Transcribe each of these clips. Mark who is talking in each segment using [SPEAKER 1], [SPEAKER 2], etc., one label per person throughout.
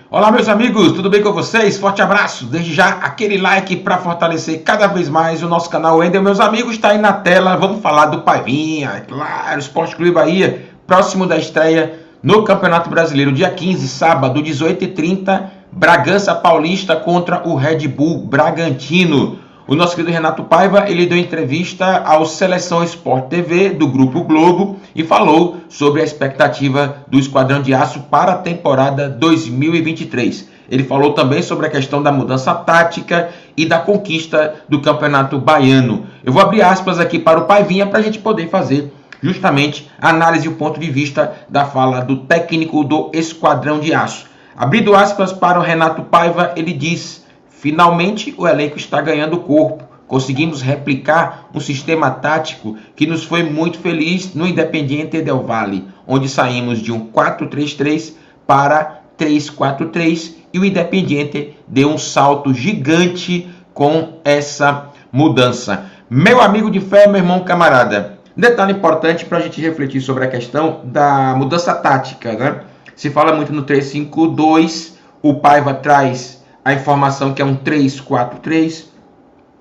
[SPEAKER 1] Olá, meus amigos, tudo bem com vocês? Forte abraço, desde já aquele like para fortalecer cada vez mais o nosso canal Wendel. Meus amigos, está aí na tela, vamos falar do Paivinha, é claro, Esporte Clube Bahia, próximo da estreia no Campeonato Brasileiro, dia 15, sábado, 18h30, Bragança Paulista contra o Red Bull Bragantino. O nosso querido Renato Paiva, ele deu entrevista ao Seleção Sport TV do Grupo Globo e falou sobre a expectativa do Esquadrão de Aço para a temporada 2023. Ele falou também sobre a questão da mudança tática e da conquista do Campeonato Baiano. Eu vou abrir aspas aqui para o Paivinha para a gente poder fazer justamente a análise e o ponto de vista da fala do técnico do Esquadrão de Aço. Abrindo aspas para o Renato Paiva, ele diz: finalmente o elenco está ganhando corpo. Conseguimos replicar um sistema tático que nos foi muito feliz no Independiente del Valle, onde saímos de um 4-3-3 para 3-4-3 e o Independiente deu um salto gigante com essa mudança. Meu amigo de fé, meu irmão camarada, detalhe importante para a gente refletir sobre a questão da mudança tática, né? Se fala muito no 3-5-2, o Paiva traz a informação que é um 3-4-3,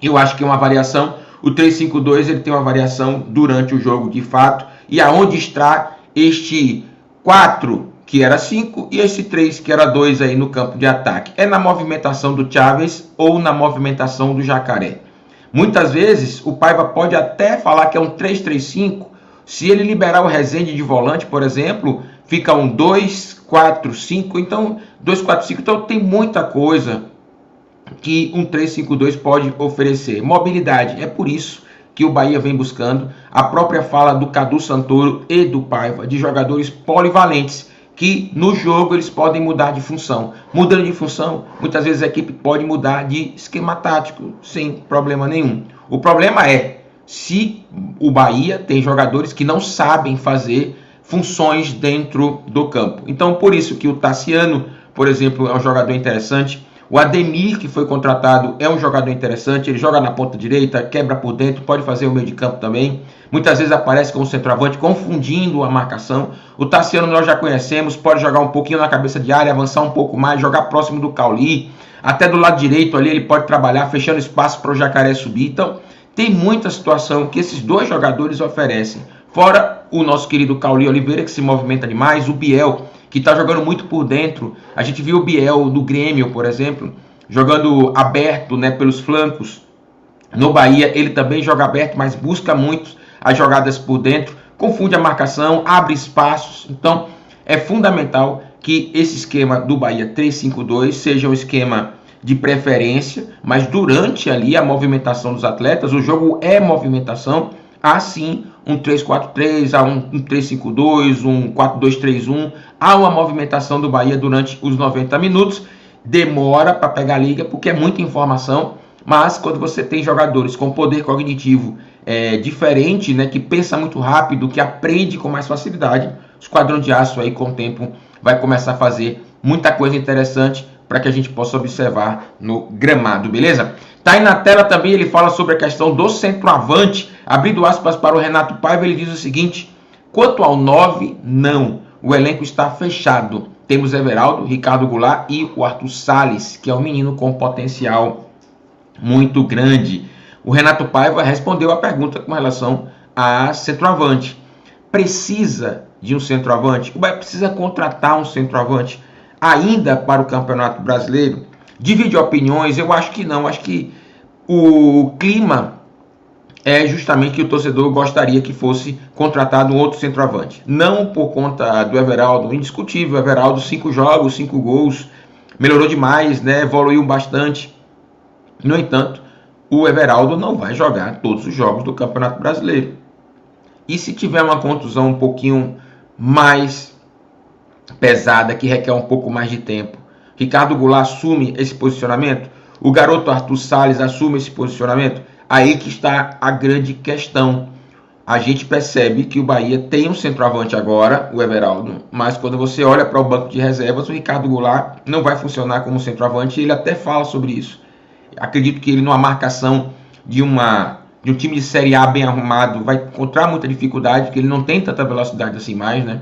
[SPEAKER 1] eu acho que é uma variação. O 3-5-2 ele tem uma variação durante o jogo de fato, e aonde está este 4 que era 5 e esse 3 que era 2 aí no campo de ataque? É na movimentação do Chaves ou na movimentação do Jacaré. Muitas vezes o Paiva pode até falar que é um 3-3-5, se ele liberar o Rezende de volante, por exemplo, fica um 2-4-5, então 2-4-5, então tem muita coisa que um 3-5-2 pode oferecer. Mobilidade, é por isso que o Bahia vem buscando a própria fala do Cadu Santoro e do Paiva, de jogadores polivalentes, que no jogo eles podem mudar de função. Mudando de função, muitas vezes a equipe pode mudar de esquema tático, sem problema nenhum. O problema é se o Bahia tem jogadores que não sabem fazer funções dentro do campo. Então, por isso que o Tassiano, por exemplo, é um jogador interessante. O Ademir, que foi contratado, é um jogador interessante. Ele joga na ponta direita, quebra por dentro, pode fazer o meio de campo também. Muitas vezes aparece como centroavante, confundindo a marcação. O Tassiano nós já conhecemos, pode jogar um pouquinho na cabeça de área, avançar um pouco mais, jogar próximo do Cauli. Até do lado direito ali ele pode trabalhar, fechando espaço para o Jacaré subir. Então, tem muita situação que esses dois jogadores oferecem. Fora o nosso querido Cauli Oliveira, que se movimenta demais, o Biel, que está jogando muito por dentro. A gente viu o Biel do Grêmio, por exemplo, jogando aberto, né, pelos flancos. No Bahia ele também joga aberto, mas busca muito as jogadas por dentro, confunde a marcação, abre espaços. Então é fundamental que esse esquema do Bahia 3-5-2 seja um esquema de preferência, mas durante ali a movimentação dos atletas, o jogo é movimentação, assim um 3-4-3, um 3-5-2, um 4-2-3-1, há uma movimentação do Bahia durante os 90 minutos, demora para pegar a liga, porque é muita informação, mas quando você tem jogadores com poder cognitivo diferente, né, que pensa muito rápido, que aprende com mais facilidade, o Esquadrão de Aço aí com o tempo vai começar a fazer muita coisa interessante para que a gente possa observar no gramado, beleza? Tá aí na tela também, ele fala sobre a questão do centroavante. Abrindo aspas para o Renato Paiva, ele diz o seguinte: quanto ao 9, não. O elenco está fechado. Temos Everaldo, Ricardo Goulart e o Arthur Salles, que é um menino com potencial muito grande. O Renato Paiva respondeu a pergunta com relação a centroavante. Precisa de um centroavante? O Bahia precisa contratar um centroavante ainda para o Campeonato Brasileiro? Divide opiniões, eu acho que não. Acho que o clima é justamente que o torcedor gostaria que fosse contratado um outro centroavante. Não por conta do Everaldo, indiscutível. Everaldo, 5 jogos, 5 gols, melhorou demais, né? Evoluiu bastante. No entanto, o Everaldo não vai jogar todos os jogos do Campeonato Brasileiro. E se tiver uma contusão um pouquinho mais pesada, que requer um pouco mais de tempo, Ricardo Goulart assume esse posicionamento? O garoto Arthur Salles assume esse posicionamento? Aí que está a grande questão. A gente percebe que o Bahia tem um centroavante agora, o Everaldo, mas quando você olha para o banco de reservas, o Ricardo Goulart não vai funcionar como centroavante. Ele até fala sobre isso. Acredito que ele, numa marcação de um time de Série A bem arrumado, vai encontrar muita dificuldade, porque ele não tem tanta velocidade assim mais, né?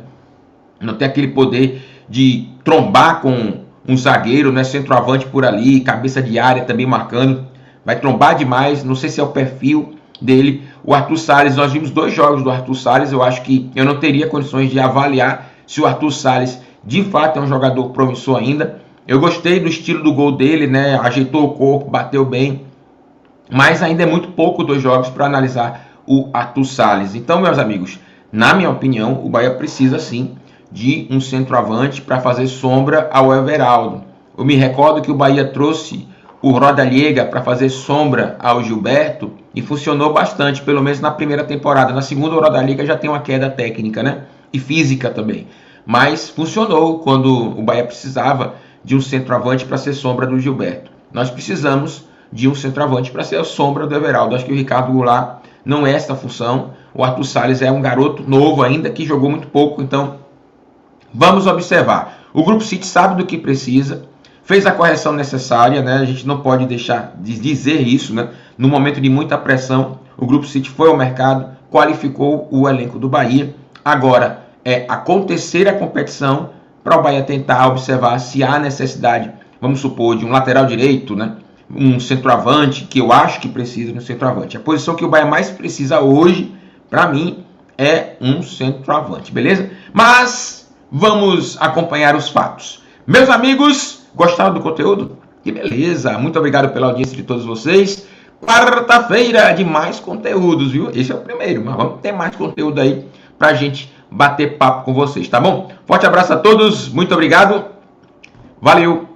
[SPEAKER 1] Não tem aquele poder de trombar com um zagueiro, né, centroavante por ali, cabeça de área também marcando, vai trombar demais, não sei se é o perfil dele. O Arthur Salles, nós vimos 2 jogos do Arthur Salles, eu acho que eu não teria condições de avaliar se o Arthur Salles de fato é um jogador promissor ainda. Eu gostei do estilo do gol dele, né, ajeitou o corpo, bateu bem, mas ainda é muito pouco 2 jogos para analisar o Arthur Salles. Então, meus amigos, na minha opinião, o Bahia precisa sim de um centroavante para fazer sombra ao Everaldo. Eu me recordo que o Bahia trouxe o Rodallega para fazer sombra ao Gilberto e funcionou bastante, pelo menos na primeira temporada. Na segunda, o Rodallega já tem uma queda técnica, né? E física também. Mas funcionou quando o Bahia precisava de um centroavante para ser sombra do Gilberto. Nós precisamos de um centroavante para ser a sombra do Everaldo. Acho que o Ricardo Goulart não é essa função. O Arthur Salles é um garoto novo ainda, que jogou muito pouco, então vamos observar. O Grupo City sabe do que precisa, fez a correção necessária, né? A gente não pode deixar de dizer isso, né? No momento de muita pressão, o Grupo City foi ao mercado, qualificou o elenco do Bahia. Agora é acontecer a competição para o Bahia tentar observar se há necessidade, vamos supor, de um lateral direito, né? Um centroavante, que eu acho que precisa de um centroavante. A posição que o Bahia mais precisa hoje, para mim, é um centroavante, beleza? Mas vamos acompanhar os fatos. Meus amigos, gostaram do conteúdo? Que beleza! Muito obrigado pela audiência de todos vocês. Quarta-feira de mais conteúdos, viu? Esse é o primeiro, mas vamos ter mais conteúdo aí pra gente bater papo com vocês, tá bom? Forte abraço a todos, muito obrigado. Valeu!